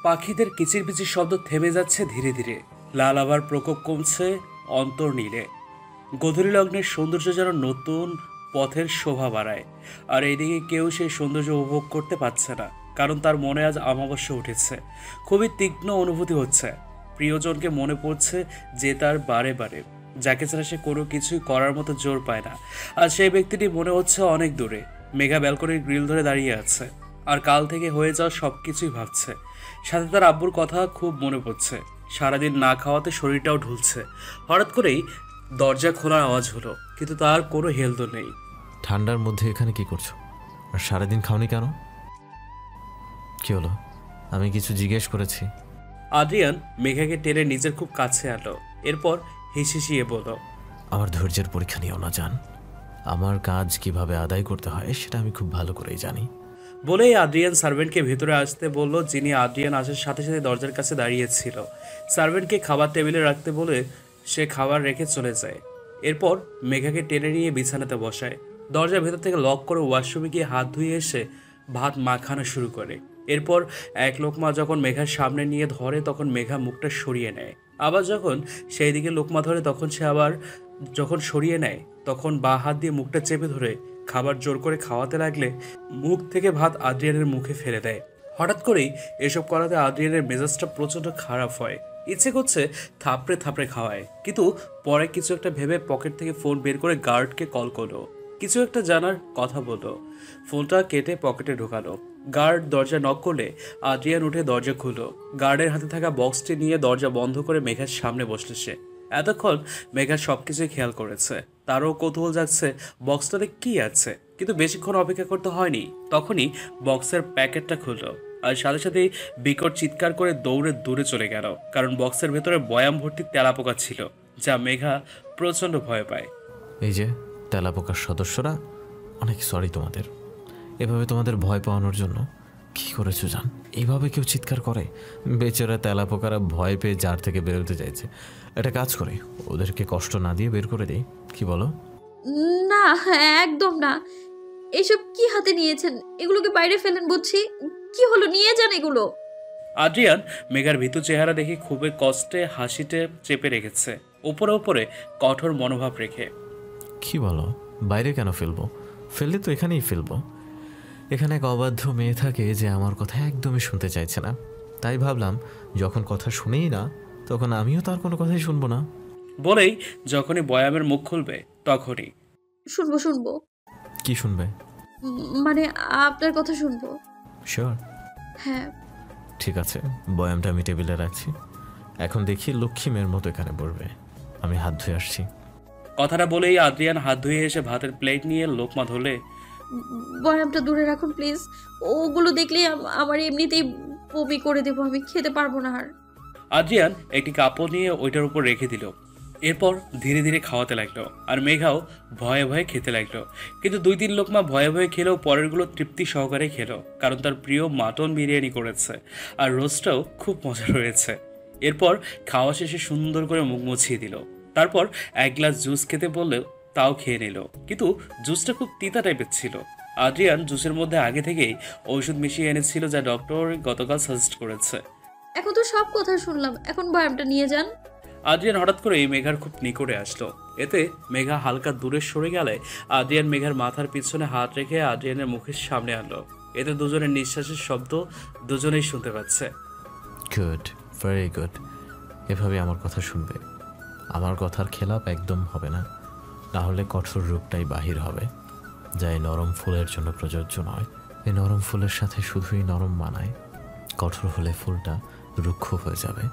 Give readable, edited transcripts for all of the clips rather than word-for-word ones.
পাখিদের কিচিরমিচির শব্দ থেমে যাচ্ছে ধীরে ধীরে। লাল আবার প্রকোপ কমছে অন্তর্নীলে। গধূলি লগ্নের সৌন্দর্য যেন নতুন পথের শোভা বাড়ায়। আর এইদিকে কেউ সেই সৌন্দর্য উপভোগ করতে পারছে না, কারণ তার মনে আজ অমাবস্যা উঠেছে। খুবই তীক্ষ্ণ অনুভূতি হচ্ছে। প্রিয়জনকে মনে পড়ছে, যে তার বারে বারে, যাকে ছাড়া সে কোনো কিছুই করার মতো জোর পায় না। আর সেই ব্যক্তিটি মনে হচ্ছে অনেক দূরে। মেঘা ব্যালকনির গ্রিল ধরে দাঁড়িয়ে আছে, আর কাল থেকে হয়ে যাওয়া সব কিছুই ভাবছে। সাথে তার আব্বুর কথা খুব মনে পড়ছে। সারাদিন না খাওয়াতে শরীরটাও ঢুলছে। হঠাৎ করেই দরজা খোলার আওয়াজ হলো, কিন্তু তার কোনো হেলদোল নেই। ঠান্ডার মধ্যে এখানে কি করছো? আর সারাদিন খাওনি কেন? কি হলো? আমি কিছু জিজ্ঞেস করেছি? আদ্রিয়ান মেঘাকে টেনে নিজের খুব কাছে আনলো। এরপর হিসিয়ে বলল, আমার ধৈর্যের পরীক্ষা নিও না জান। আমার কাজ কিভাবে আদায় করতে হয় সেটা আমি খুব ভালো করেই জানি। বলেই আদ্রিয়ান সার্ভেন্টকে ভেতরে আসতে বলল, যিনি আদ্রিয়ান আসার সাথে সাথে দরজার কাছে দাঁড়িয়েছিল। সার্ভেন্টকে খাবার টেবিলে রাখতে বলে সে খাবার রেখে চলে যায়। এরপর মেঘাকে টেনে নিয়ে বিছানাতে বসায়। দরজার ভেতর থেকে লক করে ওয়াশরুমে গিয়ে হাত ধুয়ে এসে ভাত মাখানো শুরু করে। এরপর এক লোকমা যখন মেঘার সামনে নিয়ে ধরে, তখন মেঘা মুখটা সরিয়ে নেয়। আবার যখন সেই দিকে লোকমা ধরে, তখন সে আবার যখন সরিয়ে নেয়, তখন বাঁ হাত দিয়ে মুখটা চেপে ধরে খাবার জোর করে খাওয়াতে লাগলে মুখ থেকে ভাত আদ্রিয়ানের মুখে ফেলে দেয়। হঠাৎ করেই এসব করাতে আদ্রিয়ানের মেজাজটা প্রচণ্ড খারাপ হয়। ইচ্ছে করছে থাপড়ে থাপড়ে খাওয়ায়, কিন্তু পরে কিছু একটা ভেবে পকেট থেকে ফোন বের করে গার্ডকে কল করলো। কিছু একটা জানার কথা বললো। ফোনটা কেটে পকেটে ঢোকালো। গার্ড দরজা নক করলে আদ্রিয়ান উঠে দরজা খুললো। গার্ডের হাতে থাকা বক্সটি নিয়ে দরজা বন্ধ করে মেঘার সামনে বসলো সে। এতক্ষণ মেঘা সবকিছুই খেয়াল করেছে। তারও কৌতূহল যাচ্ছে বক্সটাতে কি আছে, কিন্তু বেশিক্ষণ অপেক্ষা করতে হয়নি। তখনই বক্সের প্যাকেটটা খুললো, আর সাথে সাথেই বিকট চিৎকার করে দৌড়ে দূরে চলে গেল, কারণ বক্সের ভেতরে বয়াম ভর্তি তেলাপোকা ছিল, যা মেঘা প্রচণ্ড ভয় পায়। এই যে তেলাপোকার সদস্যরা, অনেক সরি তোমাদের। এভাবে তোমাদের ভয় পাওয়ানোর জন্য কি করেছো জান? এইভাবে কেউ চিৎকার করে? বেচারা তেলাপোকারা ভয় পেয়ে জার থেকে বেরোতে চাইছে। একটা কাজ করে ওদেরকে কষ্ট না দিয়ে বের করে দেই, কি বলো? না, একদম না। এসব কি হাতে নিয়েছেন? এগুলোকে বাইরে ফেলেন বুঝছি। কি হলো, নিয়ে যান এগুলো। আদ্রিয়ান মেঘার ভীতু চেহারা দেখে খুবই কষ্টে হাসিতে চেপে রেখেছে, উপরে উপরে কঠোর মনোভাব রেখে। কি বলো? বাইরে কেন ফেলবো? ফেললে তো এখানেই ফেলবো। এখানে এক অবাধ্য মেয়ে থাকে যে আমার কথা একদমই শুনতে চাইছে না। তাই ভাবলাম যখন কথা শুনেই না, তখন আমিও তার কোনো কথাই শুনবো না। বলেই যখনই বয়ামের মুখ খুলবে তখনই। শুনবো শুনবো। কি শুনবে? মানে আপনার কথা শুনবো। শিওর? হ্যাঁ। ঠিক আছে, বয়ামটা আমি টেবিলে রাখছি। এখন দেখি লক্ষ্মী মেয়ের মতো এখানে পড়বে। আমি হাত ধুয়ে আসছি। কথাটা বলেই আদ্রিয়ান হাত ধুয়ে এসে ভাতের প্লেট নিয়ে লোকমা ধরলে, বয়ামটা দূরে রাখুন প্লিজ। ওগুলো দেখলেই আমার এমনিতেই বমি করে দেবো, আমি খেতে পারবো না আর। আদ্রিয়ান একটি কাপড় নিয়ে ওইটার উপর রেখে দিল। এরপর ধীরে ধীরে খাওয়াতে লাগলো, আর মেঘাও ভয়ে ভয়ে খেতে লাগলো। কিন্তু 2-3 লোকমা ভয়ে ভয়ে খেলেও পরেরগুলো তৃপ্তি সহকারে খেলো, কারণ তার প্রিয় মাটন বিরিয়ানি করেছে, আর রোস্টটাও খুব মজা রয়েছে। এরপর খাওয়া শেষে সুন্দর করে মুখ মুছিয়ে দিল। তারপর এক গ্লাস জুস খেতে বললেও তাও খেয়ে নিল, কিন্তু জুসটা খুব তিতা টাইপের ছিল। আদ্রিয়ান জুসের মধ্যে আগে থেকেই ঔষধ মিশিয়ে এনেছিল, যা ডক্টর গতকাল সাজেস্ট করেছে। এখন তো সব কথা শুনলাম, এখন বয়ামটা নিয়ে যান। আদ্রিয়ান হঠাৎ করে মেঘার খুব নিকটে আসলো। এতে মেঘা হালকা দূরে সরে গেলে আদ্রিয়ান মেঘার মাথার পিছনে হাত রেখে আদ্রিয়ানের মুখের সামনে আনলো। এতে দুজনের নিঃশ্বাসের শব্দ দুজনেই শুনতে পাচ্ছে। Good, very good. এভাবে আমার কথা শুনবে। আমার কথার খেলাপ একদম হবে না, না হলে কঠোর রূপটাই বাহির হবে, যা এই নরম ফুলের জন্য প্রযোজ্য নয়। এই নরম ফুলের সাথে শুধুই নরম মানায়। কঠোর হলে ফুলটা রুক্ষ হয়ে যাবে।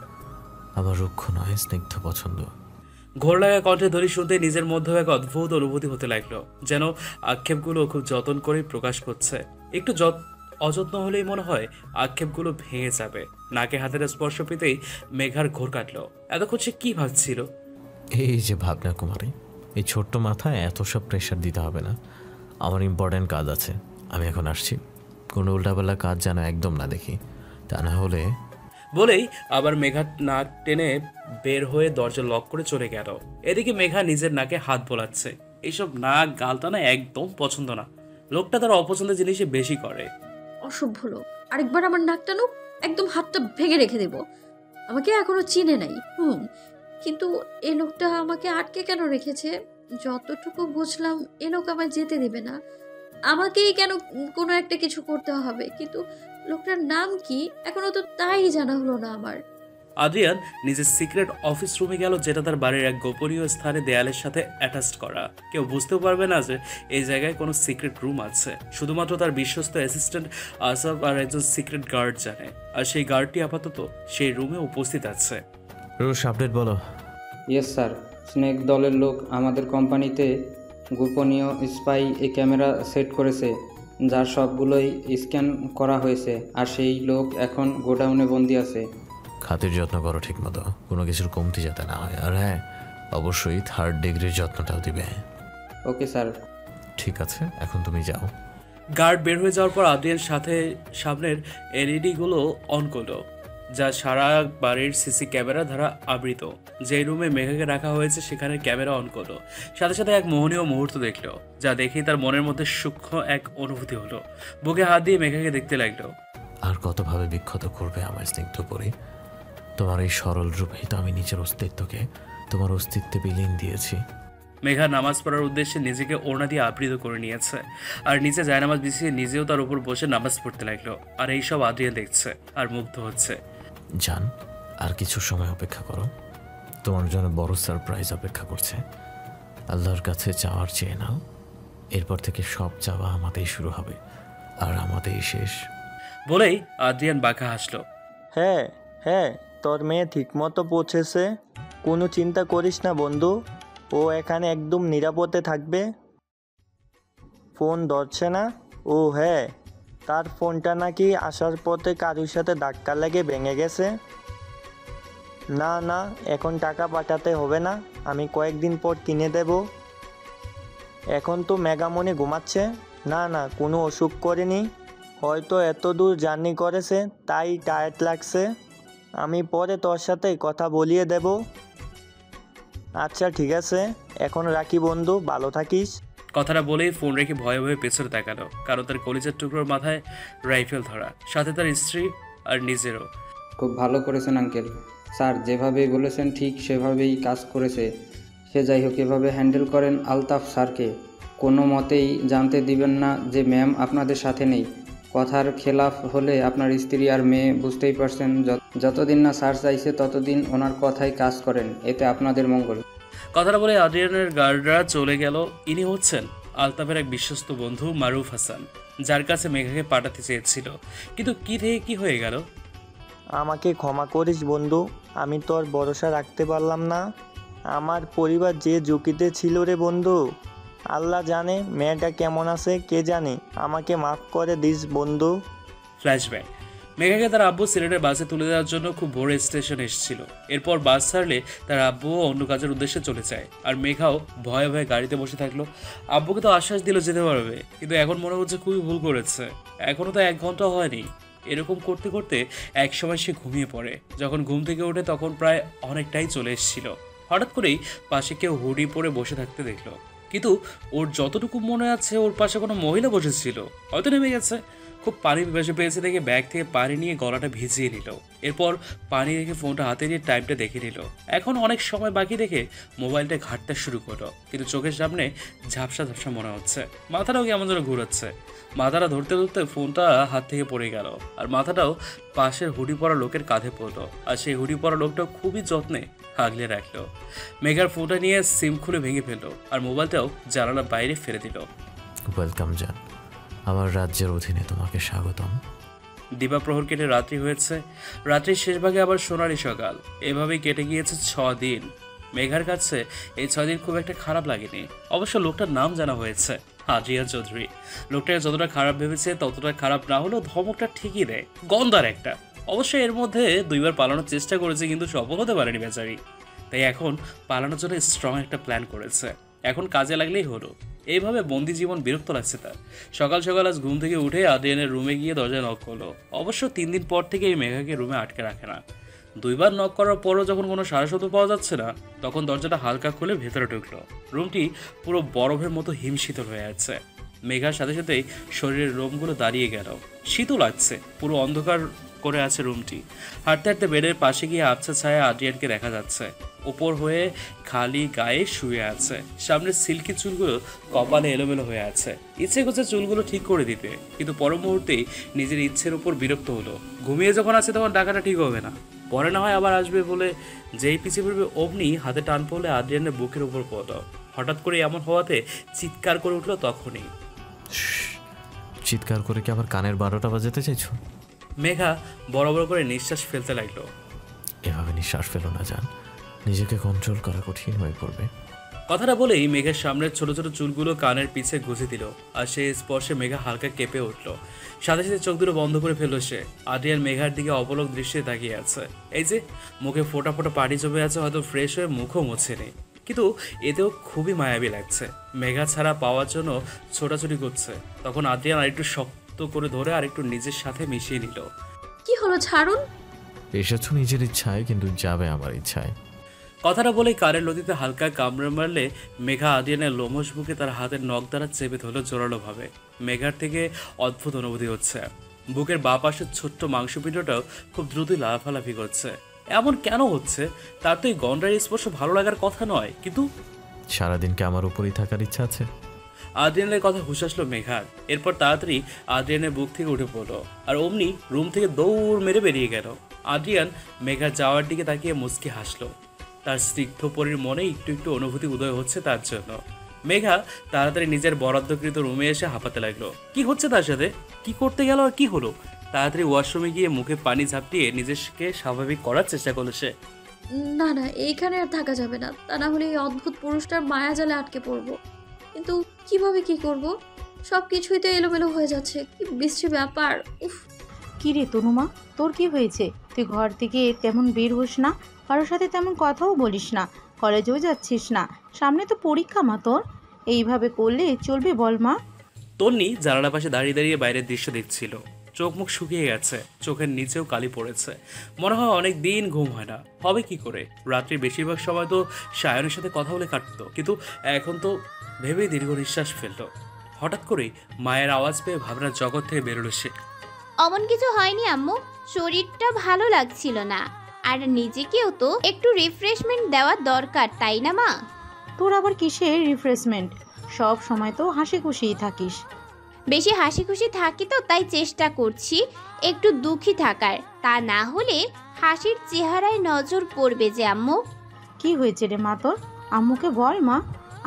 আমার রুক্ষ নয়, স্নিগ্ধ পছন্দ। ঘোর লাগা কণ্ঠে ধ্বনি শুনতে নিজের মধ্যেও এক অদ্ভুত অনুভূতি হতে লাগলো, যেন আক্ষেপগুলো খুব যত্ন করে প্রকাশ করছে। একটু অযত্ন হলেই মনে হয় আক্ষেপগুলো ভেঙে যাবে। নাকে হাতের স্পর্শ পেতেই মেঘার ঘোর কাটলো। এতক্ষণ সে কি ভাবছিল? এই যে ভাবনা কুমারী, এই ছোট্ট মাথায় এত সব প্রেশার দিতে হবে না। আমার ইম্পর্ট্যান্ট কাজ আছে, আমি এখন আসছি। কোনো উল্টাপাল্টা কাজ যেন একদম না দেখি, তা না হলে। বলেই আবার মেঘা নাক টেনে বের হয়ে দরজা লক করে চলে গেল। এদিকে মেঘা নিজের নাকে হাত বোলাচ্ছে। এইসব নাক গালটানা একদম পছন্দ না। লোকটা তার অপছন্দের জিনিসই বেশি করে। অসভ্য লোক, আরেকবার আমার নাক টানুক, একদম হাতটা ভেঙে রেখে দেব। আমাকে এখনো চিনে নাই। কিন্তু এ লোকটা আমাকে আটকে কেন রেখেছে? যতটুকু বুঝলাম এ লোক আমায় যেতে দেবে না, আমাকেই কেন কোনো একটা কিছু করতে হবে। কিন্তু লোকটার নাম কি এখনো তো তাই জানা হলো না আমার। আদ্রিয়ান নিজের সিক্রেট অফিস রুমে গেল, যেটা তার বাড়ির এক গোপনীয় স্থানে দেয়ালের সাথে অ্যাটাচড করা। কেউ বুঝতেও পারবে না যে এই জায়গায় কোনো সিক্রেট রুম আছে। শুধুমাত্র তার বিশ্বস্ত অ্যাসিস্ট্যান্ট আসাফ আর একজন সিক্রেট গার্ড জানে, আর সেই গার্ডটি আপাতত সেই রুমে উপস্থিত আছে। রুশ, আপডেট বলো। ইয়েস স্যার, স্নেক দলের লোক আমাদের কোম্পানিতে গোপনীয় স্পাই ক্যামেরা সেট করেছে, যার সবগুলোই স্ক্যান করা হয়েছে। আর সেই লোক এখন গোডাউনে বন্দি আছে। খাতির যত্ন করো ঠিক মতো, কোনো কিছুর কমতি যাতে না হয়। আর হ্যাঁ, অবশ্যই 3rd ডিগ্রির যত্নটাও দিবে। Okay sir. ঠিক আছে, এখন তুমি যাও। গার্ড বের হয়ে যাওয়ার পর আদ্রিয়ান সামনের এলইডিগুলো অন করলো, যা সারা বাড়ির সিসি ক্যামেরা দ্বারা আবৃত। যে রুমে মেঘাকে রাখা হয়েছে সেখানে ক্যামেরা অন করলো। সাথে সাথে এক মোহনীয় মুহূর্ত দেখলো, যা দেখেই তার মনের মধ্যে সূক্ষ্ম এক অনুভূতি হলো। বুকে হাত দিয়ে মেঘাকে দেখতে লাগলো। আর কতভাবে বিক্ষত করবে আমার স্নিগ্ধ পরি? তোমার এই সরল রূপেই তো আমি নিজের অস্তিত্বকে তোমার অস্তিত্বে বিলীন দিয়েছি। মেঘা নামাজ পড়ার উদ্দেশ্যে নিজেকে ওড়না দিয়ে আবৃত করে নিয়েছে, আর নিচে জায়নামাজ বিছিয়ে নিজেও তার উপর বসে নামাজ পড়তে লাগলো। আর এইসব আদ্রিয়ান দেখছে আর মুগ্ধ হচ্ছে। জান, আর কিছু সময় অপেক্ষা করো, তোমার জন্য বড় সারপ্রাইজ অপেক্ষা করছে। আল্লাহর কাছে চাওয়ার চেয়ে নাও, এরপর থেকে সব চাওয়া আমাদেরই শুরু হবে আর আমাদেরই শেষ। বলেই আদ্রিয়ান বাঁকা হাসলো। হ্যাঁ হ্যাঁ, তোর মেয়ে ঠিকমতো পৌঁছেছে, কোনো চিন্তা করিস না বন্ধু, ও এখানে একদম নিরাপদে থাকবে। ফোন ধরছে না? ও হ্যাঁ, তার ফোনটা নাকি আসার পথে কারোর সাথে ধাক্কা লেগে ভেঙে গেছে। না না, এখন টাকা পাঠাতে হবে না, আমি কয়েকদিন পর কিনে দেব। এখন তো মেঘামণি ঘুমাচ্ছে। না না, কোনো অসুখ করেনি, হয়তো এত দূর জার্নি করেছে তাই টায়ার্ড লাগছে। আমি পরে তোর সাথে কথা বলিয়ে দেব। আচ্ছা ঠিক আছে, এখন রাখি বন্ধু, ভালো থাকিস। কথাটা বলেই ফোন রেখে ভয়ে ভয়ে পেছনে তাকালো, কারণ তার কলিজার টুকরোর মাথায় রাইফেল ধরা, সাথে তার স্ত্রী আর নিজেরও। খুব ভালো করেছেন আঙ্কেল। স্যার যেভাবেই বলেছেন ঠিক সেভাবেই কাজ করেছে। সে যাই হোক, এভাবে হ্যান্ডেল করেন আলতাফ স্যারকে। কোনো মতেই জানতে দিবেন না যে ম্যাম আপনাদের সাথে নেই। কথার খেলাফ হলে আপনার স্ত্রী আর মেয়ে বুঝতেই পারছেন। যতদিন না স্যার চাইছে ততদিন ওনার কথাই কাজ করেন, এতে আপনাদের মঙ্গল। কথাটা বলে আদ্রিয়ানের গার্ডরা চলে গেল। ইনি হচ্ছেন আলতাফের এক বিশ্বস্ত বন্ধু মারুফ হাসান, যার কাছে মেঘাকে পাঠাতে চেয়েছিল, কিন্তু কি থেকে কি হয়ে গেল। আমাকে ক্ষমা করিস বন্ধু, আমি তোর ভরসা রাখতে পারলাম না। আমার পরিবার যে ঝুঁকিতে ছিল রে বন্ধু। আল্লাহ জানে মেয়েটা কেমন আছে, কে জানে। আমাকে মাফ করে দিস বন্ধু। ফ্ল্যাশব্যাক। মেঘাকে তার আব্বু সিলেটের বাসে তুলে দেওয়ার জন্য খুব ভোরে স্টেশন এসেছিল। এরপর বাস ছাড়লে তার আব্বুও অন্য কাজের উদ্দেশ্যে চলে যায়, আর মেঘাও ভয়ে ভয়ে গাড়িতে বসে থাকলো। আব্বুকে তো আশ্বাস দিল যেতে পারবে, কিন্তু এখন মনে হচ্ছে খুবই ভুল করেছে। এখনও তো 1 ঘন্টা হয়নি। এরকম করতে করতে একসময় সে ঘুমিয়ে পড়ে। যখন ঘুম থেকে ওঠে তখন প্রায় অনেকটাই চলে এসেছিল। হঠাৎ করেই পাশে কেউ হুডি পরে বসে থাকতে দেখলো, কিন্তু ওর যতটুকু মনে আছে ওর পাশে কোনো মহিলা বসেছিল, হয়তো নেমে গেছে। খুব পানি পিপাসা পেয়েছে দেখে ব্যাগ থেকে পানি নিয়ে গলাটা ভিজিয়ে নিল। এরপর পানি রেখে ফোনটা হাতে নিয়ে টাইমটা দেখে নিল। এখন অনেক সময় বাকি রেখে মোবাইলটা ঘাঁটতে শুরু করলো, কিন্তু চোখের সামনে ঝাপসা ঝাপসা মনে হচ্ছে। মাথাটাও কেমন যেন ঘুরাচ্ছে। মাথাটা ধরতে ধরতে ফোনটা হাত থেকে পড়ে গেল, আর মাথাটাও পাশের হুডি পরা লোকের কাঁধে পড়লো, আর সেই হুডি পরা লোকটা খুবই যত্নে আগলে রাখলো। মেঘার ফোনটা নিয়ে সিম খুলে ভেঙে ফেললো, আর মোবাইলটাও জানালার বাইরে ফেলে দিল। ওয়েলকাম জান, আমার রাজ্যের অধীনে তোমাকে স্বাগতম। দিবা প্রহর কেটে রাত্রি হয়েছে। রাত্রির শেষ ভাগে আবার সোনালি সকাল। এভাবেই কেটে গিয়েছে 6 দিন। মেঘার কাছে এই 6 দিন খুব একটা খারাপ লাগেনি। অবশ্য লোকটার নাম জানা হয়েছে, আদ্রিয়ান চৌধুরী। লোকটাকে যতটা খারাপ ভেবেছে ততটা খারাপ না হলেও ধমকটা ঠিকই দেয়, গন্ধার একটা। অবশ্য এর মধ্যে 2 বার পালানোর চেষ্টা করেছে, কিন্তু সফল হতে পারেনি বেচারি। তাই এখন পালানোর জন্য স্ট্রং একটা প্ল্যান করেছে। এখন কাজে লাগলেই হলো। এইভাবে বন্দি জীবন বিরক্ত লাগছে তার। সকাল সকাল আজ ঘুম থেকে উঠে আদ্রিয়ানের রুমে গিয়ে দরজা নক করলো। অবশ্য 3 দিন পর থেকে এই মেঘাকে রুমে আটকে রাখে না। 2 বার নক করার পরও যখন কোনো সাড়া শব্দ পাওয়া যাচ্ছে না, তখন দরজাটা হালকা খুলে ভেতরে ঢুকলো। রুমটি পুরো বরফের মতো হিমশীতল হয়ে আছে। মেঘার সাথে সাথেই শরীরের লোমগুলো দাঁড়িয়ে গেল। শীতও লাগছে। পুরো অন্ধকার করে আছে রুমটি। হাঁটতে হাঁটতে বেডের পাশে গিয়ে আবছা ছায়া আদ্রিয়ানকে দেখা যাচ্ছে। উপর হয়ে খালি গায়ে শুয়ে আছে, সামনে সিল্কি চুলগুলো কপালে এলোমেলো হয়ে আছে। ইচ্ছে করছে চুলগুলো ঠিক করে দিতে, কিন্তু পর মুহূর্তেই নিজের ইচ্ছের উপর বিরক্ত হলো। ঘুমিয়ে যখন আছে তখন ডাকাটা ঠিক হবে না, পরে না হয় আবার আসবে বলে যেই পিছিয়ে পড়বে অমনি হাতে টান পড়লে আদ্রিয়ানের বুকের উপর পড়ল। হঠাৎ করে এমন হওয়াতে চিৎকার করে উঠলো তখনই। চিৎকার করে কি আবার কানের 12টা বাজাতে চাইছো? মেঘা বড় বড় করে নিঃশ্বাস ফেলতে লাগলো। এভাবে নিঃশ্বাস ফেলো না জান, নিজেকে কন্ট্রোল করা কঠিন হয়ে পড়বে। কথাটা বলেই মেঘার সামনের ছোট ছোট চুলগুলো কানের পিছে গুঁজে দিল, আর সেই স্পর্শে মেঘা হালকা কেঁপে উঠল। সাথে সাথে চোখ দুটো বন্ধ করে ফেললো সে। আদ্রিয়ান মেঘার দিকে অপলক দৃশ্যে তাকিয়ে আছে। এই যে মুখে ফোটা ফোটা পানি জমে আছে, হয়তো ফ্রেশ হয়ে মুখও মুছেনি, কিন্তু এতেও খুবই মায়াবী লাগছে। মেঘা ছাড়া পাওয়ার জন্য ছোটাছুটি করছে। তখন আদ্রিয়ান আরেকটু শক্ত করে ধরে আরেকটু নিজের সাথে মিশিয়ে নিল। কি হলো, ছাড়ুন। এসেছো নিজের ইচ্ছায়, কিন্তু যাবে আমার ইচ্ছায়। কথাটা বলে কারের লতিতে হালকা কামড়ে মারলে মেঘা আদ্রিয়ানের লোমশ বুকে তার হাতের নখ দ্বারা চেপে ধরল জোরালোভাবে। মেঘার থেকে অদ্ভুত অনুভূতি হচ্ছে। বুকের বাঁ পাশের ছোট্ট মাংসপিণ্ডটাও খুব দ্রুতই লাফালাফি করছে। এমন কেন হচ্ছে? তার তো এই গন্ডার স্পর্শ ভালো লাগার কথা নয়, কিন্তু সারাদিনকে আমার উপরেই থাকার ইচ্ছা আছে। আদ্রিয়ানের কথা হুঁশ আসলো মেঘার। এরপর তাড়াতাড়ি আদ্রিয়ানের বুক থেকে উঠে পড়লো, আর অমনি রুম থেকে দৌড় মেরে বেরিয়ে গেল। আদ্রিয়ান মেঘার যাওয়ার দিকে তাকিয়ে মুচকি হাসলো। তার স্নিগ্ধ পরীর মনে একটু একটু অনুভূতি উদয় হচ্ছে তার জন্য। মেঘা তাড়াতাড়ি নিজের বরাদ্দকৃত রুমে এসে হাঁপাতে লাগলো। কি হচ্ছে তার সাথে? কি করতে গেল আর কি হলো? তাড়াতাড়ি ওয়াশরুমে গিয়ে মুখে পানি ঝাপটিয়ে নিজেকে স্বাভাবিক করার চেষ্টা করলো সে। না না, এইখানে আর থাকা যাবে না, তা না হলে এই অদ্ভুত পুরুষটার মায়াজালে আটকে পড়বো। কিন্তু কিভাবে কি করব? সব কিছুই তো এলোমেলো হয়ে যাচ্ছে, কি বিশ্রী ব্যাপার। উফ। কি রে তনুমা, তোর কি হয়েছে? তুই ঘর থেকে তেমন বের হোস না, কারোর সাথে তেমন কথাও বলিস না, কলেজেও যাচ্ছিস না, সামনে তো পরীক্ষা মা তোর। এইভাবে করলে চলবে বল মা? তন্নি জানালার পাশে দাঁড়িয়ে দাঁড়িয়ে বাইরের দৃশ্য দেখছিল। চোখ মুখ শুকিয়ে গেছে, চোখের নিচেও কালি পড়েছে। মনে হয় অনেক দিন ঘুম হয় না। হবে কি করে? রাত্রির বেশিরভাগ সময় তো সায়নের সাথে কথা বলে কাটতো, কিন্তু এখন তো ভেবেই দীর্ঘ নিঃশ্বাস ফেললো। হঠাৎ করেই মায়ের আওয়াজ পেয়ে ভাবনার জগৎ থেকে বেরোলো সে। অমন কিছু হয়নি আম্মু, শরীরটা ভালো লাগছিল না, আর নিজেকেও তো একটু রিফ্রেশমেন্ট দেওয়া দরকার, তাই না মা? তোর আবার কিসের রিফ্রেশমেন্ট? সব সময় তো হাসি খুশিই থাকিস। বেশি হাসি খুশি থাকি তো তাই চেষ্টা করছি একটু দুঃখী থাকার, তা না হলে হাসির চেহারায় নজর পড়বে যে আম্মু। কি হয়েছে রে মা তোর? আম্মুকে বল মা,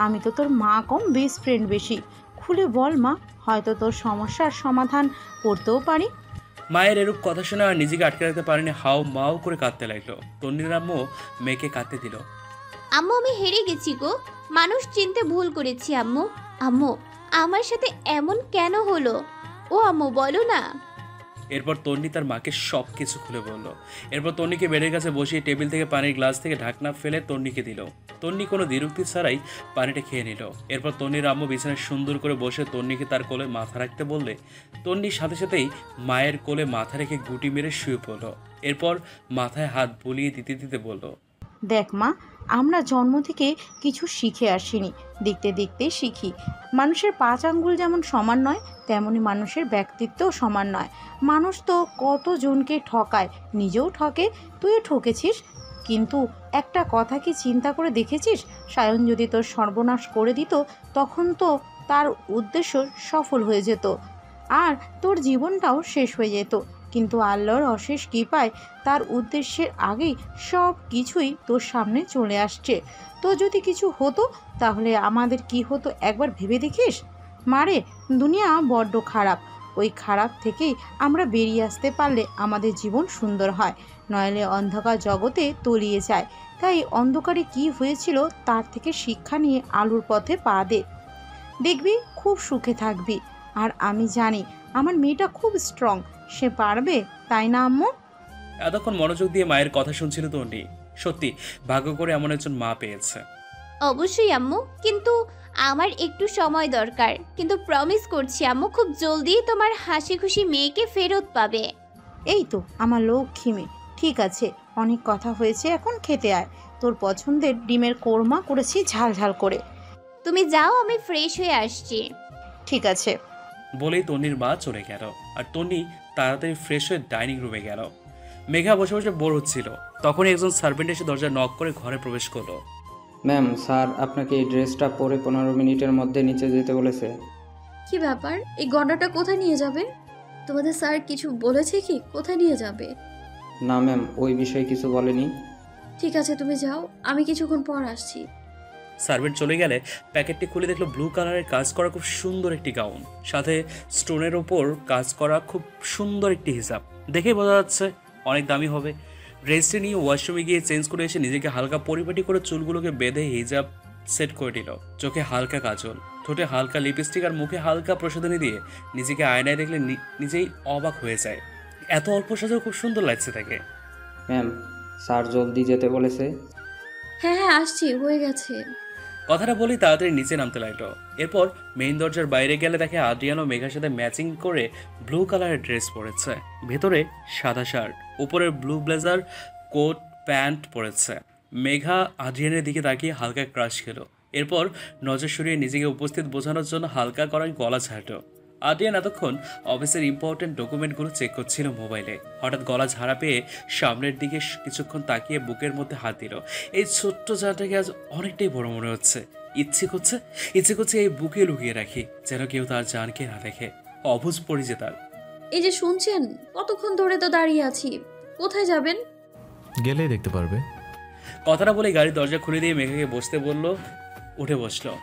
আমি তো তোর মা কম বেস্ট ফ্রেন্ড বেশি, খুলে বল মা, হয়তো তোর সমস্যার সমাধান করতেও পারি। মায়ের এরূপ কথা শুনে আর নিজেকে আটকে রাখতে পারেনি, হাও মাও করে কাঁদতে লাগলো। তন্নির আম্মু মেয়েকে কাঁদতে দিল। আম্মু আমি হেরে গেছি গো, মানুষ চিনতে ভুল করেছি আম্মু। আম্মু আমার সাথে এমন কেন হলো? ও আম্মু বলো না। এরপর তন্নি তার মাকে সব কিছু খুলে বলল। এরপর তন্নিকে বেডের কাছে বসিয়ে টেবিল থেকে পানির গ্লাস থেকে ঢাকনা ফেলে তন্নিকে দিল। তন্নি কোনো দ্বিরুক্তি ছাড়াই পানিটা খেয়ে নিল। এরপর তন্নির আম্মু বিছানায় সুন্দর করে বসে তন্নিকে তার কোলে মাথা রাখতে বললে তন্নির সাথে সাথেই মায়ের কোলে মাথা রেখে গুটি মেরে শুয়ে পড়ল। এরপর মাথায় হাত বুলিয়ে দিতে দিতে বলল, দেখ মা, আমরা জন্ম থেকে কিছু শিখে আসিনি, দেখতে দেখতে শিখি। মানুষের 5 আঙ্গুল যেমন সমান নয়, তেমনি মানুষের ব্যক্তিত্বও সমান নয়। মানুষ তো কতজনকে ঠকায়, নিজেও ঠকে, তুইও ঠকেছিস। কিন্তু একটা কথা কি চিন্তা করে দেখেছিস, সায়ন যদি তোর সর্বনাশ করে দিত, তখন তো তার উদ্দেশ্য সফল হয়ে যেত, আর তোর জীবনটাও শেষ হয়ে যেত। কিন্তু আল্লাহর অশেষ কৃপায় তার উদ্দেশ্যের আগেই সব কিছুই তোর সামনে চলে আসছে। তো যদি কিছু হতো তাহলে আমাদের কি হতো একবার ভেবে দেখিস। মারে, দুনিয়া বড্ড খারাপ, ওই খারাপ থেকেই আমরা বেরিয়ে আসতে পারলে আমাদের জীবন সুন্দর হয়, নইলে অন্ধকার জগতে তলিয়ে যায়। তাই অন্ধকারে কি হয়েছিল তার থেকে শিক্ষা নিয়ে আলোর পথে পা দে, দেখবি খুব সুখে থাকবি। আর আমি জানি আমার মেয়েটা খুব স্ট্রং, সে পারবে, তাই না আম্মু? এতক্ষণ মনোযোগ দিয়ে মায়ের কথা শুনছিল তন্নি। সত্যি ভাগ্য করে এমন একজন মা পেয়েছে। অবশ্যই আম্মু, কিন্তু আমার একটু সময় দরকার, কিন্তু প্রমিস করছি আম্মু খুব জলদি তোমার হাসি খুশি মেয়েকে ফেরত পাবে। এই তো আমার লক্ষ্মী মেয়ে। ঠিক আছে, অনেক কথা হয়েছে, এখন খেতে আয়। তোর পছন্দের ডিমের কোরমা করেছি ঝাল ঝাল করে। তুমি যাও, আমি ফ্রেশ হয়ে আসছি। ঠিক আছে। বলেই তন্নির মা চলে গেল। আর তন্নি তাড়াতাড়ি ফ্রেশ হয়ে ডাইনিং রুমে গেল। মেঘা বসে বসে বোর হচ্ছিল। তখনই একজন সার্ভেন্ট এসে দরজা নক করে ঘরে প্রবেশ করলো। ম্যাম, স্যার আপনাকে এই ড্রেসটা পরে 15 মিনিটের মধ্যে নিচে যেতে বলেছে। কি ব্যাপার, এই গন্ডাটা কোথায় নিয়ে যাবে? তোমাদের স্যার কিছু বলেছে কি, কোথায় নিয়ে যাবে? না ম্যাম, ওই বিষয়ে কিছু বলেনি। ঠিক আছে, তুমি যাও, আমি কিছুক্ষণ পর আসছি। সার্ভেন্ট চলে গেলে প্যাকেটটি খুলে দেখলো ব্লু কালারের কাজ করা খুব সুন্দর একটি গাউন, সাথে স্টোনের ওপর কাজ করা খুব সুন্দর একটি হিসাব। দেখেই বোঝা যাচ্ছে অনেক দামি হবে। ড্রেসটি নিয়ে ওয়াশরুমে গিয়ে চেঞ্জ করে এসে নিজেকে হালকা পরিপাটি করে চুলগুলোকে বেঁধে হিজাব সেট করে দিল। চোখে হালকা কাজল, ঠোঁটে হালকা লিপস্টিক আর মুখে হালকা প্রসাধনী দিয়ে নিজেকে আয়নায় দেখলে নিজেই অবাক হয়ে যায়। এত অল্প সাজাও খুব সুন্দর লাগছে তাকে। ম্যাম, স্যার জলদি যেতে বলেছে। হ্যাঁ হ্যাঁ, আসছি, হয়ে গেছে। কথাটা বলেই তাড়াতাড়ি নিচে নামতে লাগলো। এরপর মেইন দরজার বাইরে গেলে দেখে আদ্রিয়ান ও মেঘার সাথে ম্যাচিং করে ব্লু কালারের ড্রেস পরেছে। ভেতরে সাদা শার্ট, উপরে ব্লু ব্লেজার, কোট প্যান্ট পরেছে। মেঘা আদ্রিয়ানের দিকে তাকিয়ে হালকা ক্রাশ খেলো। এরপর নজর সরিয়ে নিজেকে উপস্থিত বোঝানোর জন্য হালকা করার গলা ছাড়লো। আদ্রিয়ান এতক্ষণ অফিসের ইম্পর্টেন্ট ডকুমেন্টগুলো চেক করছিল মোবাইলে। হঠাৎ গলা ঝাড়া পেয়ে সামনের দিকে কিছুক্ষণ তাকিয়ে বুকের মধ্যে হাত দিল। এই ছোট্ট জায়গাটাকে আজ অনেকটাই বড় মনে হচ্ছে। ইচ্ছে করছে এই বুকে লুকিয়ে রাখি, যেন কেউ তার জানকে না দেখে। অবুঝ পড়ি যে তার। এই যে শুনছেন, কতক্ষণ ধরে তো দাঁড়িয়ে আছি, কোথায় যাবেন? গেলেই দেখতে পারবে। কথাটা বলে গাড়ির দরজা খুলে দিয়ে মেঘাকে বসতে বলল। উঠে বসলো।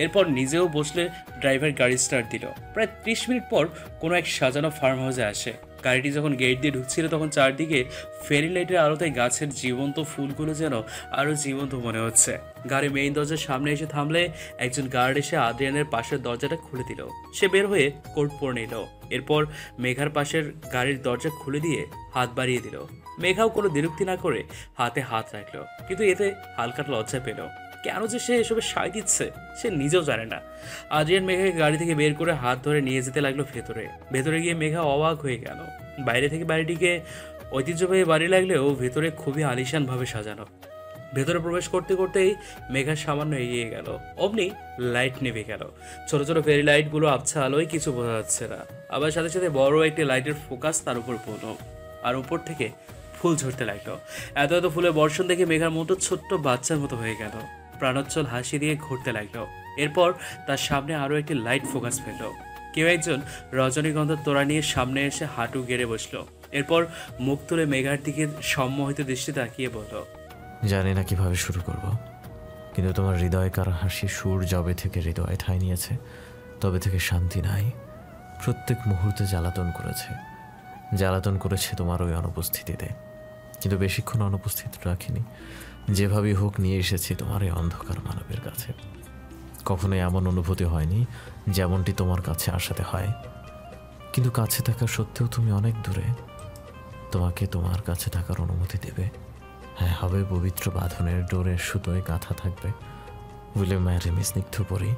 এরপর নিজেও বসলে ড্রাইভার গাড়ি স্টার্ট দিল। প্রায় 30 মিনিট পর কোনো এক সাজানো ফার্ম হাউসে আসে। গাড়িটি যখন গেট দিয়ে ঢুকছিল তখন চারদিকে ফেরি লাইটের আলোতে গাছের জীবন্ত ফুলগুলো যেন আরও জীবন্ত মনে হচ্ছে। গাড়ি মেইন দরজার সামনে এসে থামলে একজন গার্ড এসে আদ্রিয়ানের পাশের দরজাটা খুলে দিল। সে বের হয়ে কোট পরে নিল। এরপর মেঘার পাশের গাড়ির দরজা খুলে দিয়ে হাত বাড়িয়ে দিল। মেঘাও কোনো বিরক্তি না করে হাতে হাত রাখলো, কিন্তু এতে হালকা লজ্জা পেল। কেন যে সে এসবে সায় দিচ্ছে সে নিজেও জানে না। আদ্রিয়ান মেঘাকে গাড়ি থেকে বের করে হাত ধরে নিয়ে যেতে লাগলো ভেতরে গিয়ে মেঘা অবাক হয়ে গেল। বাইরে থেকে বাড়িটিকে ঐতিহ্যবাহী বাড়ি লাগলেও ভেতরে খুবই আলিশানভাবে সাজানো। ভেতরে প্রবেশ করতে করতেই মেঘা সামান্য এগিয়ে গেল, অমনি লাইট নেভে গেল। ছোট ছোট ফেরি লাইটগুলো আবছা আলোয় কিছু বোঝা যাচ্ছে না। আবার সাথে সাথে বড় একটি লাইটের ফোকাস তার উপর পড়লো, আর উপর থেকে ফুল ঝরতে লাগলো। এত এত ফুলের বর্ষণ দেখে মেঘার মতো ছোট্ট বাচ্চার মতো হয়ে গেল। প্রাণোচ্ছল হাসি দিয়ে ঘুরতে লাগলো। এরপর তার সামনে আরও একটি লাইট ফোকাস ফেলল। কেউ একজন রজনীগন্ধার তোড়া নিয়ে সামনে এসে হাঁটু গেড়ে বসলো। এরপর মুখ তুলে মেঘার দিকে সম্মোহিত দৃষ্টি তাকিয়ে বলল, জানি না কিভাবে শুরু করব, কিন্তু তোমার হৃদয়কার হাসি সুর যবে থেকে হৃদয়ে ঠাঁই নিয়েছে তবে থেকে শান্তি নাই। প্রত্যেক মুহূর্তে জ্বালাতন করেছে তোমার ওই অনুপস্থিতিতে, কিন্তু বেশিক্ষণ অনুপস্থিত রাখিনি। যেভাবেই হোক নিয়ে এসেছি তোমার এই অন্ধকার মানবের কাছে। কখনোই এমন অনুভূতি হয়নি যেমনটি তোমার কাছে আসাতে হয়, কিন্তু কাছে থাকা সত্ত্বেও তুমি অনেক দূরে। তোমাকে তোমার কাছে থাকার অনুমতি দেবে। হ্যাঁ, হবে পবিত্র বাঁধনের ডোরের সুতোয় গাঁথা থাকবে। উইলে ম্যারি স্নিগ্ধ পরি।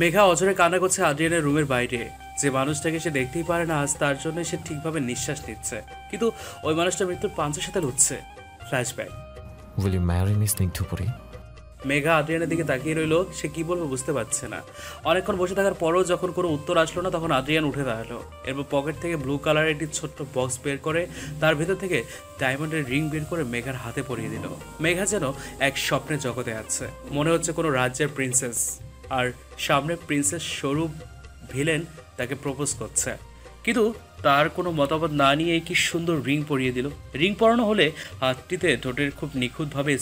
মেঘা অজরে কান্না করছে আদ্রিয়ানের রুমের বাইরে। যে মানুষটাকে সে দেখতেই পারে না আজ তার জন্য সে ঠিকভাবে নিঃশ্বাস নিচ্ছে, কিন্তু ওই মানুষটা মৃত্যুর পাঞ্চের সাথে লুটছে। ফ্ল্যাশব্যাক। উইলে ম্যারি স্নিগ্ধ পরি। মেঘা আদ্রিয়ানের দিকে তাকিয়ে রইল। সে কি বলবে বুঝতে পারছে না। অনেকক্ষণ বসে থাকার পরও যখন কোনো উত্তর আসলো না তখন আদ্রিয়ান উঠে দাঁড়ালো। এরপর পকেট থেকে ব্লু কালারের একটি ছোট্ট বক্স বের করে তার ভেতর থেকে ডায়মন্ডের রিং বের করে মেঘার হাতে পরিয়ে দিল। মেঘা যেন এক স্বপ্নের জগতে আছে। মনে হচ্ছে কোনো রাজ্যের প্রিন্সেস, আর সামনে প্রিন্সেস স্বরূপ ভিলেন তাকে প্রপোজ করছে। কিন্তু তার কোনো মতামত না নিয়ে কি সুন্দর রিং পরিয়ে দিল। রিং পরানো হলে হাতটিতে ঠোঁটের খুব নিখুঁতভাবে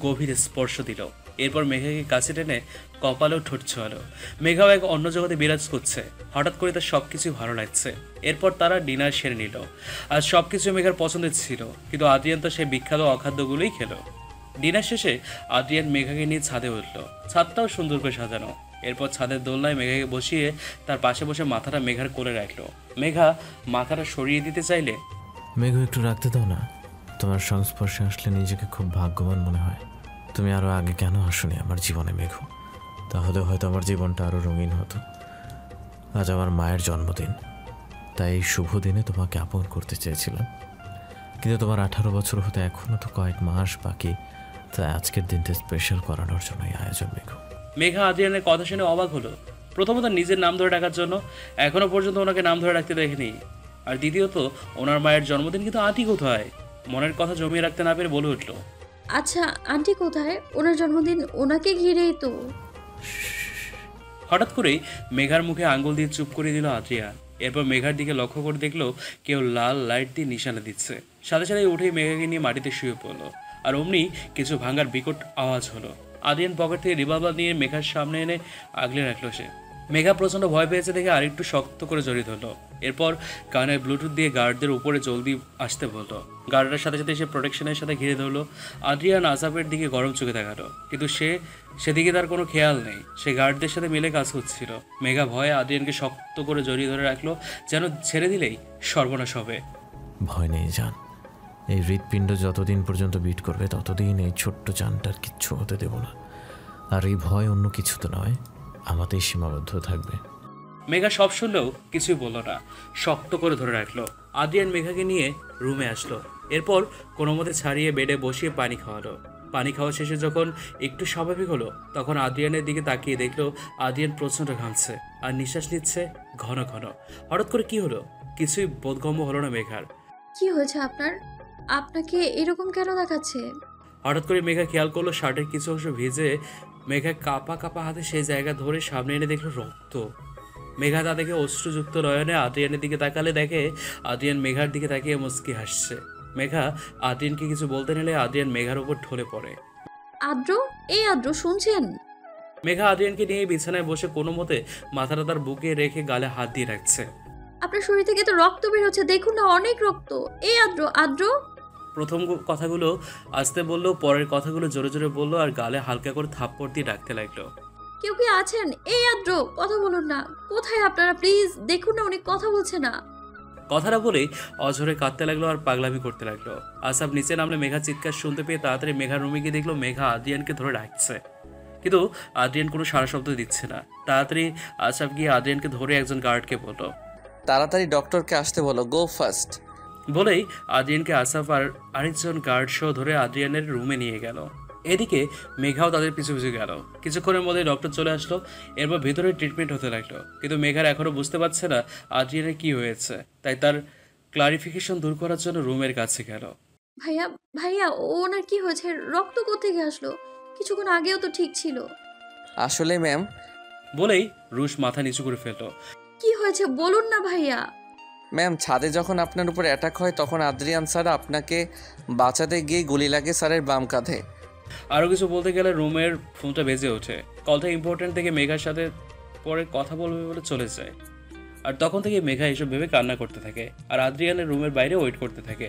গভীর স্পর্শ দিল। এরপর মেঘাকে কাছে টেনে কপালেও ঠোঁট ছোঁয়ালো। মেঘাও এক অন্য জগতে বিরাজ করছে। হঠাৎ করে তার সব কিছুই ভালো লাগছে। এরপর তারা ডিনার সেরে নিল। আর সব কিছু মেঘার পছন্দের ছিল, কিন্তু আদ্রিয়ান তো সেই বিখ্যাত অখাদ্যগুলোই খেলো। ডিনার শেষে আদ্রিয়ান মেঘাকে নিয়ে ছাদে উঠল। ছাদটাও সুন্দর করে সাজানো। এরপর ছাদের দোলনায় মেঘাকে বসিয়ে তার পাশে বসে মাথাটা মেঘার কোলে রাখলো। মেঘা মাথাটা সরিয়ে দিতে চাইলে, মেঘ একটু রাখতে দাও না, তোমার সংস্পর্শে আসলে নিজেকে খুব ভাগ্যবান মনে হয়। তুমি আরও আগে কেন আসোনি আমার জীবনে মেঘ? তাহলে হয়তো আমার জীবনটা আরও রঙিন হতো। আজ আমার মায়ের জন্মদিন, তাই এই শুভ দিনে তোমাকে আপন করতে চেয়েছিলাম, কিন্তু তোমার 18 বছর হতে এখনও তো কয়েক মাস বাকি। তাই আজকের দিনটা স্পেশাল করানোর জন্য এই আয়োজন মেঘ। মেঘা আদ্রিয়ানের কথা শুনে অবাক হলো। প্রথমত নিজের নাম ধরে ডাকার জন্য, এখনো পর্যন্ত ওনাকে নাম ধরে রাখতে দেখেনি। আর দ্বিতীয়ত ওনার মায়ের জন্মদিন, কিন্তু আন্টি কোথায়? মনের কথা জমিয়ে রাখতে না পেরে বলে উঠল, আচ্ছা আন্টি কোথায়? ওনার জন্মদিন ওনাকে ঘিরেই তো। হঠাৎ করেই মেঘার মুখে আঙ্গুল দিয়ে চুপ করে দিল আদ্রিয়ান। এরপর মেঘার দিকে লক্ষ্য করে দেখলো কেউ লাল লাইট দিয়ে নিশানা দিচ্ছে। সাথে সাথে উঠেই মেঘাকে নিয়ে মাটিতে শুয়ে পড়লো। আর অমনি কিছু ভাঙার বিকট আওয়াজ হলো। আদ্রিয়ান পকেট থেকে রিভলভার নিয়ে মেঘার সামনে এনে আগলে রাখলো সে। মেঘা প্রচণ্ড ভয় পেয়েছে দেখে আরেকটু শক্ত করে জড়িয়ে ধরলো। এরপর কানের ব্লুটুথ দিয়ে গার্ডদের উপরে জলদি আসতে বললো। গার্ডের সাথে সাথে সে প্রোটেকশনের সাথে ঘিরে ধরলো। আদ্রিয়ান আসাফের দিকে গরম চোখে দেখালো, কিন্তু সেদিকে তার কোনো খেয়াল নেই। সে গার্ডদের সাথে মিলে কাজ করছিল। মেঘা ভয়ে আদ্রিয়ানকে শক্ত করে জড়িয়ে ধরে রাখলো, যেন ছেড়ে দিলেই সর্বনাশ হবে। ভয় নেই জান, এই হৃৎপিণ্ড যতদিন পর্যন্ত বিট করবে ততদিন এই ছোট্ট জানটার কিচ্ছু হতে দেব না। আর এই ভয় অন্য কিছু তো নয়, আমাতেই সীমাবদ্ধ থাকবে। মেঘা সব শুনলেও কিছুই বলল না, শক্ত করে ধরে রাখলো। আদ্রিয়ান মেঘাকে নিয়ে রুমে আসলো। এরপর কোনো মতে ছাড়িয়ে বেডে বসিয়ে পানি খাওয়ালো। পানি খাওয়া শেষে যখন একটু স্বাভাবিক হলো, তখন আদ্রিয়ানের দিকে তাকিয়ে দেখলো আদ্রিয়ান প্রচণ্ড ঘামছে আর নিঃশ্বাস নিচ্ছে ঘন ঘন। হঠাৎ করে কি হলো কিছুই বোধগম্য হলো না মেঘার। কি হয়েছে আপনার? আপনাকে এরকম কেন দেখাচ্ছে? হঠাৎ করে মেঘা খেয়াল করলো শার্টের কিছু অংশ ভিজে। মেঘা কাঁপা কাঁপা হাতে সেই জায়গা ধরে সামনে এনে দেখলো রক্ত। মেঘা তা দেখে অশ্রুযুক্ত নয়নে আদ্রিয়ানের দিকে তাকালে দেখে আদ্রিয়ান মেঘার দিকে তাকিয়ে মুচকি হাসছে। মেঘা আদ্রিয়ানকে কিছু বলতে নিলে আদ্রিয়ান মেঘার উপর ঢলে পড়ে। আদ্র, এই আদ্র শুনছেন? মেঘা আদ্রিয়ানকে নিয়ে বিছানায় বসে কোনো মতে মাথাটা তার বুকে রেখে গালে হাত দিয়ে রাখছে। আপনার শরীর থেকে তো রক্ত বের হচ্ছে, দেখুন না, অনেক রক্ত। এই আদ্র, আদ্র। প্রথম কথাগুলো আস্তে বললো, পরের কথাগুলো জোরে জোরে বললো আর গালে হালকা করে থাপ্পড় দিয়ে ডাকতে লাগলো। কেউ কি আছেন? এই আদ্র, কথা বলুন না। কোথায় আপনারা? প্লিজ দেখুন না, উনি কথা বলছে না। কথাটা বলেই অঝরে কাঁদতে লাগলো আর পাগলামি করতে লাগলো। আসাফ নিচে নামলে মেঘা চিৎকার শুনতে পেয়ে তাড়াতাড়ি মেঘার রুমে গিয়ে দেখলো মেঘা আদ্রিয়ানকে ধরে ডাকছে, কিন্তু আদ্রিয়ান কোনো সারা শব্দ দিচ্ছে না। তাড়াতাড়ি আসাফ গিয়ে আদ্রিয়ানকে ধরে একজন গার্ডকে বলল, তাড়াতাড়ি ডক্টরকে আসতে বলো, গো ফার্স্ট। বলেই আদ্রিয়ানকে আসাফ আর আরেকজন গার্ড সহ ধরে আদ্রিয়ানের রুমে নিয়ে গেল। এদিকে মেঘাও তাদের পিছু পিছু গেল। কিছুক্ষণের মধ্যে ডক্টর চলে আসলো। এরপর ভেতরে ট্রিটমেন্ট হতে লাগলো, কিন্তু মেঘার এখনও বুঝতে পারছে না আদ্রিয়ানের কি হয়েছে। তাই তার ক্লারিফিকেশন দূর করার জন্য রুমের কাছে গেল। ভাইয়া, ভাইয়া, ওনার কি হয়েছে? রক্ত কোত্থেকে আসলো? কিছুক্ষণ আগেও তো ঠিক ছিল। আসলে ম্যাম, বলেই রুশ মাথা নিচু করে ফেললো। কি হয়েছে বলুন না ভাইয়া। ম্যাম ছাদে যখন আপনার উপর অ্যাটাক হয় তখন আদ্রিয়ান স্যার আপনাকে বাঁচাতে গিয়ে গুলি লাগে স্যারের বাম কাঁধে। আরও কিছু বলতে গেলে রুমের ফোনটা বেজে ওঠে। কলটা ইম্পর্টেন্ট থেকে মেঘার সাথে পরে কথা বলবে বলে চলে যায়। আর তখন থেকে মেঘা এসব ভেবে কান্না করতে থাকে আর আদ্রিয়ানের রুমের বাইরে ওয়েট করতে থাকে।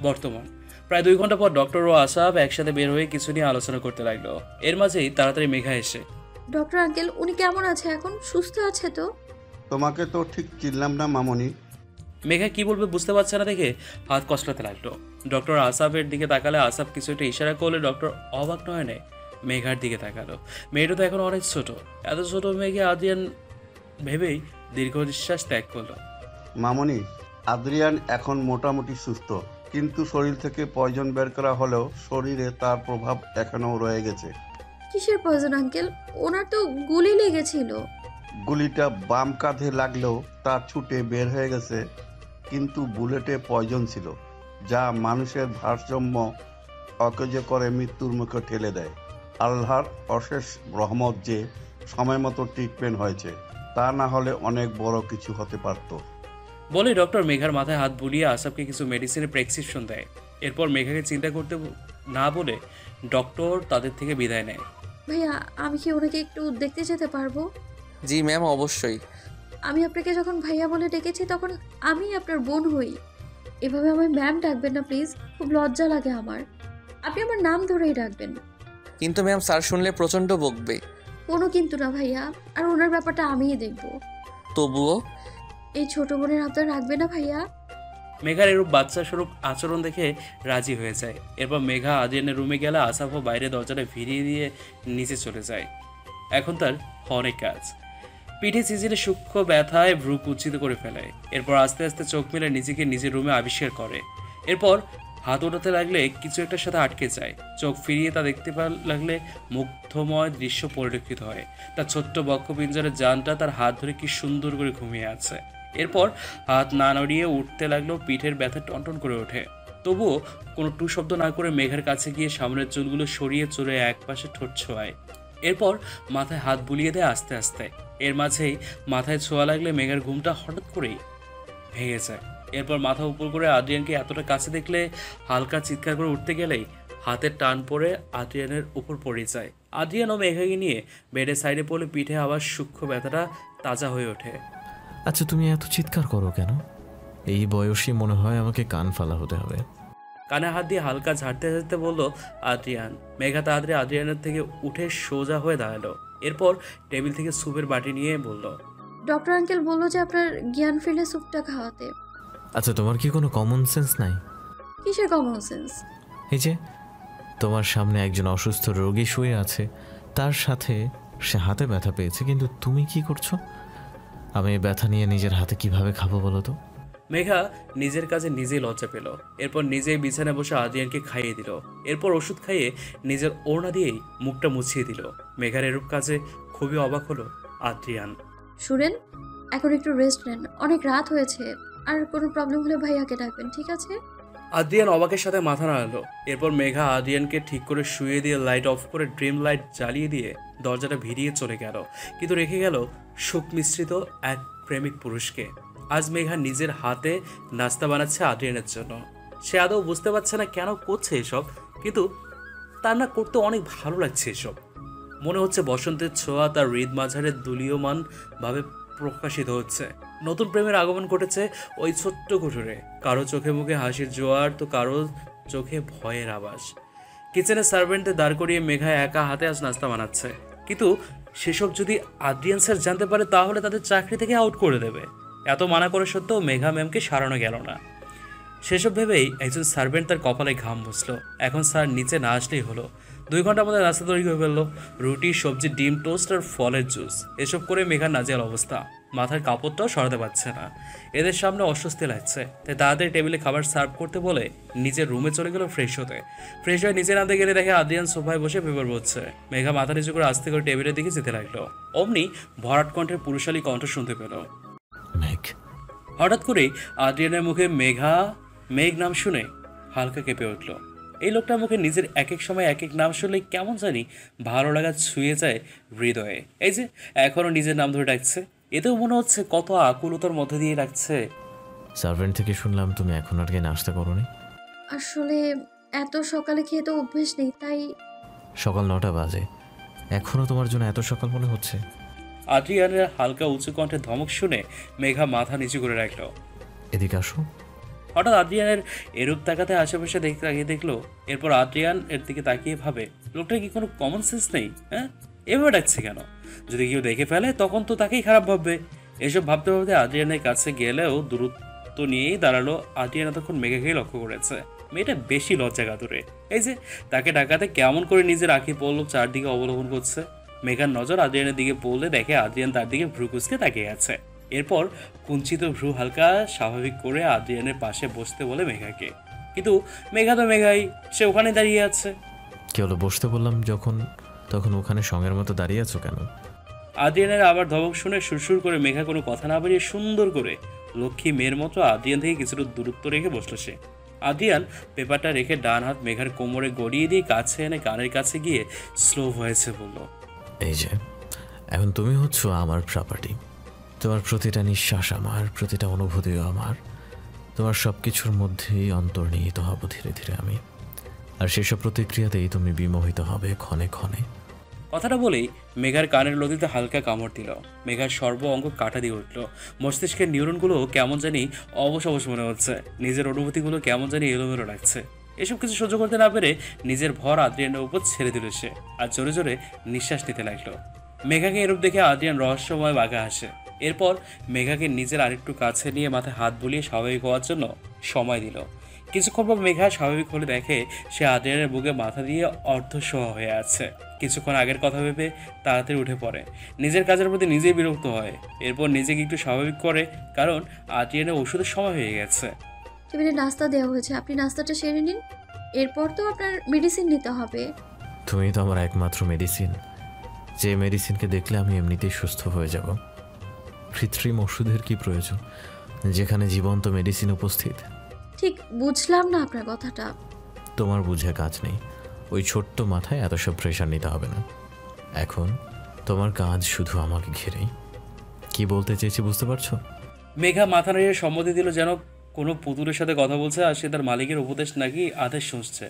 বর্তমান প্রায় 2 ঘন্টা পর ডক্টর ও আসাফ একসাথে বের হয়ে কিছু নিয়ে আলোচনা করতে লাগলো। এর মাঝেই তাড়াতাড়ি মেঘা এসে, ডক্টর আঙ্কেল, উনি কেমন আছে এখন? সুস্থ আছে তো? তোমাকে তো ঠিক চিনলাম না মামনি। মেঘা কি বলবে বুঝতে পারছে না দেখে হাত কসলাতে লাগলো। ডক্টর আসাফের দিকে তাকালে আসাফ কিছু একটা ইশারা করলে ডক্টর অবাক নয়নে মেঘার দিকে তাকালো। মেয়েটা তো এখন অনেক ছোট, এত ছোট মেয়েকে আদ্রিয়ান ভেবেই দীর্ঘ নিঃশ্বাস ত্যাগ করলো। মামনি, আদ্রিয়ান এখন মোটামুটি সুস্থ, কিন্তু শরীর থেকে পয়জন বের করা হলেও শরীরে তার প্রভাব এখনও রয়ে গেছে। কিসের পয়জন আঙ্কেল? ওনার তো গুলি লেগেছিল। গুলিটা বাম কাঁধে লাগলেও তা ছুটে বের হয়ে গেছে, কিন্তু বুলেটে পয়জন ছিল, যা মানুষের ভারসাম্য অকেজ করে মৃত্যুর মুখে ঠেলে দেয়। আল্লাহর অশেষ রহমত যে সময় মতো ট্রিটমেন্ট হয়েছে, তা না হলে অনেক বড় কিছু হতে পারত। বলে ডক্টর মেঘার মাথায় হাত বুলিয়ে আসাফকে কিছু মেডিসিনের প্রেসক্রিপশন দেয়। এরপর মেঘাকে চিন্তা করতে না বলে ডক্টর তাদের থেকে বিদায় নেয়। ভাইয়া, আমি কি ওনাকে একটু দেখতে যেতে পারবো? জি ম্যাম, অবশ্যই। আমি আপনাকে যখন ভাইয়া বলে ডেকেছি তখন আমি আপনার বোন হই। এভাবে আমায় ম্যাম ডাকবেন না প্লিজ, খুব লজ্জা লাগে আমার। আপনি আমার নাম ধরেই ডাকবেন। কিন্তু ম্যাম স্যার শুনলে প্রচণ্ড বকবে। কোনো কিন্তু না ভাইয়া, আর ওনার ব্যাপারটা আমিই দেখবো। তবুও এই ছোট বোনের আবদার রাখবে না ভাইয়া? মেঘার এরূপ বাচ্চা স্বরূপ আচরণ দেখে রাজি হয়ে যায়। এরপর মেঘা আদ্রিয়ানের রুমে গেলে আসাফও বাইরে দরজাটা ভিড়িয়ে দিয়ে নিচে চলে যায়। এখন তার অনেক কাজ। পিঠে চিজিরে সূক্ষ্ম ব্যথায় ভ্রু কুঞ্চিত করে ফেলে। এরপর আস্তে আস্তে চোখ মেলে নিজেকে নিজের রুমে আবিষ্কার করে। এরপর হাত ওঠাতে লাগলে কিছু একটার সাথে আটকে যায়। চোখ ফিরিয়ে তা দেখতে লাগলে মুগ্ধময় দৃশ্য পরিলক্ষিত হয়। তার ছোট্ট বক্ষপিঞ্জরের জানটা তার হাত ধরে কি সুন্দর করে ঘুমিয়ে আছে। এরপর হাত না নড়িয়ে উঠতে লাগলো, পিঠের ব্যথা টনটন করে ওঠে। তবুও কোনো টু শব্দ না করে মেঘার কাছে গিয়ে সামনের চুলগুলো সরিয়ে চলে একপাশে ঠোঁট ছোঁয়ায়। এরপর মাথায় হাত বুলিয়ে দেয় আস্তে আস্তে। এর মাঝেই মাথায় ছোঁয়া লাগলে মেঘার ঘুমটা হঠাৎ করেই ভেঙে যায়। এরপর মাথা উপর করে আদ্রিয়ানকে এতটা কাছে দেখলে হালকা চিৎকার করে উঠতে গেলেই হাতের টান পড়ে আদ্রিয়ানের উপর পড়ে যায়। আদ্রিয়ান ও মেঘাকে নিয়ে বেডের সাইডে পড়লে পিঠে আবার সূক্ষ্ম ব্যথাটা তাজা হয়ে ওঠে। আচ্ছা, তুমি এত চিৎকার করো কেন? এই বয়সী মনে হয় আমাকে কান ফালা হতে হবে। কানে হাত দিয়ে হালকা ঝাড়তে ঝাড়তে বলল আদ্রিয়ান। মেঘা তাড়াতাড়ি আদ্রিয়ানের থেকে উঠে সোজা হয়ে দাঁড়ালো। এরপর টেবিল থেকে স্যুপের বাটি নিয়ে বলল, ডক্টর আঙ্কেল বললো যে আপনার জ্ঞান ফিরলে স্যুপটা খাওয়াতে। আচ্ছা, তোমার কি কোনো কমন সেন্স নাই? কিসের কমন সেন্স? এই যে তোমার সামনে একজন অসুস্থ রোগী শুয়ে আছে, তার সাথে সে হাতে ব্যথা পেয়েছে, কিন্তু তুমি কি করছো? আমি এই ব্যথা নিয়ে নিজের হাতে কিভাবে খাবো বলো তো? মেঘা নিজের কাছে নিজেই লজ্জা পেল। এরপর নিজেই বিছানায় বসে আদ্রিয়ানকে খাইয়ে দিল। এরপর ওষুধ খাইয়ে নিজের ওড়না দিয়েই মুখটা মুছিয়ে দিল। মেঘার এরূপ কাজে খুবই অবাক হলো আদ্রিয়ান। শুনেন, এখন একটু রেস্ট নেন, অনেক রাত হয়েছে। আর কোনো প্রবলেম হলে ভাইয়াকে ডাকবেন, ঠিক আছে? আদ্রিয়ান অবাকের সাথে মাথা নাড়ালো। এরপর মেঘা আদ্রিয়ানকে ঠিক করে শুয়ে দিয়ে লাইট অফ করে ড্রিম লাইট জ্বালিয়ে দিয়ে দরজাটা ভিড়িয়ে চলে গেল, কিন্তু রেখে গেল শোক মিশ্রিত এক প্রেমিক পুরুষকে। আজ মেঘা নিজের হাতে নাস্তা বানাচ্ছে আদ্রিয়ানের জন্য। সে আদৌ বুঝতে পারছে না কেন করছে এসব, কিন্তু তার না করতে অনেক ভালো লাগছে এসব। মনে হচ্ছে বসন্তের ছোঁয়া তার হৃদ মাঝারে দুলীয়মান ভাবে প্রকাশিত হচ্ছে। নতুন প্রেমের আগমন ঘটেছে ওই ছোট্ট কুঠুরে। কারো চোখে মুখে হাসির জোয়ার, তো কারো চোখে ভয়ের আভাস। কিচেনে সার্ভেন্টদের দাঁড় করিয়ে মেঘা একা হাতে আজ নাস্তা বানাচ্ছে, কিন্তু সেসব যদি আদ্রিয়ান স্যার জানতে পারে তাহলে তাদের চাকরি থেকে আউট করে দেবে। এত মানা করে সত্ত্বেও মেঘা ম্যামকে সারানো গেল না। সেসব ভেবেই একজন সার্ভেন্ট তার কপালে ঘাম বসলো। এখন স্যার নিচে না আসলেই হলো। 2 ঘন্টার মধ্যে নাস্তা তৈরি হয়ে ফেললো। রুটি, সবজি, ডিম, টোস্ট আর ফলের জুস, এসব করে মেঘার নাজেহাল অবস্থা। মাথার কাপড়টাও সরাতে পারছে না। এদের সামনে অস্বস্তি লাগছে, তাই তাড়াতাড়ি টেবিলে খাবার সার্ভ করতে বলে নিজের রুমে চলে গেল ফ্রেশ হতে। ফ্রেশ হয়ে নিচে নামতে গেলে দেখে আদ্রিয়ান সোফায় বসে পেপার পড়ছে। মেঘা মাথা নিচু করে আস্তে করে টেবিলের দিকে যেতে লাগলো। অমনি ভরাট কণ্ঠের পুরুষালী কণ্ঠ শুনতে পেল। মেঘ। হঠাৎ করেই আদ্রিয়ানের মুখে মেঘ নাম শুনে হালকা কেঁপে উঠল। এই লোকটার মুখে নিজের এক এক সময় এক এক নাম শুনলে কেমন জানি ভালো লাগা ছুঁয়ে যায় হৃদয়ে। এই যে এখনও নিজের নাম ধরে ডাকছে, এতেও মনে হচ্ছে কত আকুলতার মধ্যে দিয়ে ডাকছে। সার্ভেন্ট থেকে শুনলাম তুমি এখন আর কি নাস্তা করোনি? আসলে এত সকালে খেয়ে তো অভ্যেস নেই, তাই। সকাল 9টা বাজে, এখনো তোমার জন্য এত সকাল মনে হচ্ছে? আদ্রিয়ানের হালকা উঁচু কণ্ঠে ধমক শুনে মেঘা মাথা নিচু করে রাখল। এদিকে আসো। হঠাৎ আদ্রিয়ানের এরূপ তাকাতে আশেপাশে তাকিয়ে দেখলো। এরপর আদ্রিয়ান এর দিকে তাকিয়ে ভাবে, লোকটার কি কোনো কমন সেন্স নেই? হ্যাঁ, এভাবে ডাকছে কেন? যদি কেউ দেখে ফেলে তখন তো তাকেই খারাপ ভাববে। এসব ভাবতে ভাবতে আদ্রিয়ানের কাছে গেলেও দূরত্ব নিয়েই দাঁড়ালো। আদ্রিয়ান এতক্ষণ মেঘাকেই লক্ষ্য করেছে। মেয়েটা বেশি লজ্জা কাতুরে। এই যে তাকে ডাকাতে কেমন করে নিজের আঁখি পল্লব চারদিকে অবলম্বন করছে। মেঘার নজর আদ্রিয়ানের দিকে পড়লে দেখে আদ্রিয়ান তার দিকে ভ্রু কুঁচকে তাকিয়ে আছে। এরপর কুঞ্চিত ভ্রু হালকা স্বাভাবিক করে আদ্রিয়ানের পাশে বসতে বলে মেঘাকে, কিন্তু মেঘা তো মেঘাই, সে ওখানে দাঁড়িয়ে আছে। কি হলো, বসতে বললাম যখন তখন ওখানে সঙ্গের মতো দাঁড়িয়ে আছো কেন? আদ্রিয়ানের আবার ধমক শুনে সুরসুর করে মেঘা কোনো কথা না বাড়িয়ে সুন্দর করে লক্ষ্মী মেয়ের মতো আদ্রিয়ান থেকে কিছুটা দূরত্ব রেখে বসলো সে। আদ্রিয়ান পেপারটা রেখে ডান হাত মেঘার কোমরে গড়িয়ে দিয়ে কাছে এনে কানের কাছে গিয়ে স্লো হয়েছে বলল, এই যে এখন তুমি হচ্ছ আমার প্রপার্টি। তোমার প্রতিটা নিঃশ্বাস আমার, প্রতিটা অনুভূতিও আমার। তোমার সব কিছুর মধ্যেই অন্তর্নিহিত হব ধীরে ধীরে আমি, আর সেসব প্রতিক্রিয়াতেই তুমি বিমোহিত হবে ক্ষণে ক্ষণে। কথাটা বলেই মেঘার কানের লতিতে হালকা কামড় দিল। মেঘার সর্ব অঙ্গ কাটা দিয়ে উঠল। মস্তিষ্কের নিউরনগুলো কেমন জানি অবশ অবশ মনে হচ্ছে। নিজের অনুভূতিগুলো কেমন জানি এলোমেলো লাগছে। এসব কিছু সহ্য করতে না পেরে নিজের ভর আদ্রিয়ানের উপর ছেড়ে দিল সে, আর জোরে জোরে নিঃশ্বাস নিতে লাগলো। মেঘাকে এরূপ দেখে আদ্রিয়ান রহস্যময় বাঁকা হাসে। এরপর মেঘাকে নিজের আরেকটু কাছে নিয়ে মাথায় হাত বুলিয়ে স্বাভাবিক হওয়ার জন্য সময় দিল। কিছুক্ষণ পর মেঘা স্বাভাবিক হলে দেখে সে আদ্রিয়ানের বুকে মাথা দিয়ে অর্ধশোয়া হয়ে আছে। কিছুক্ষণ আগের কথা ভেবে তাড়াতাড়ি উঠে পড়ে। নিজের কাজের প্রতি নিজেই বিরক্ত হয়। এরপর নিজেকে একটু স্বাভাবিক করে, কারণ আদ্রিয়ানের ওষুধের সময় হয়ে গেছে। টেবিলে নাস্তা দেওয়া হয়েছে, আপনি নাস্তাটা সেরে নিন। এরপর তো আপনার মেডিসিন নিতে হবে। তুমি তো আমার একমাত্র মেডিসিন, যে মেডিসিনকে দেখলে আমি এমনিতেই সুস্থ হয়ে যাব। কৃত্রিম ওষুধের কি প্রয়োজন যেখানে জীবন্ত মেডিসিন উপস্থিত? ঠিক বুঝলাম না আপনার কথাটা। তোমার বুঝে কাজ নেই, ওই ছোট্ট মাথায় এত সব প্রেশার নিতে হবে না। এখন তোমার কাজ শুধু আমাকে ঘিরেই। কি বলতে চেয়েছি বুঝতে পারছো? মেঘা মাথা নেড়ে সম্মতি দিল, যেন কোনো পুতুলের সাথে কথা বলছে আর সে তার মালিকের উপদেশ নাকি আদেশ শুনছে।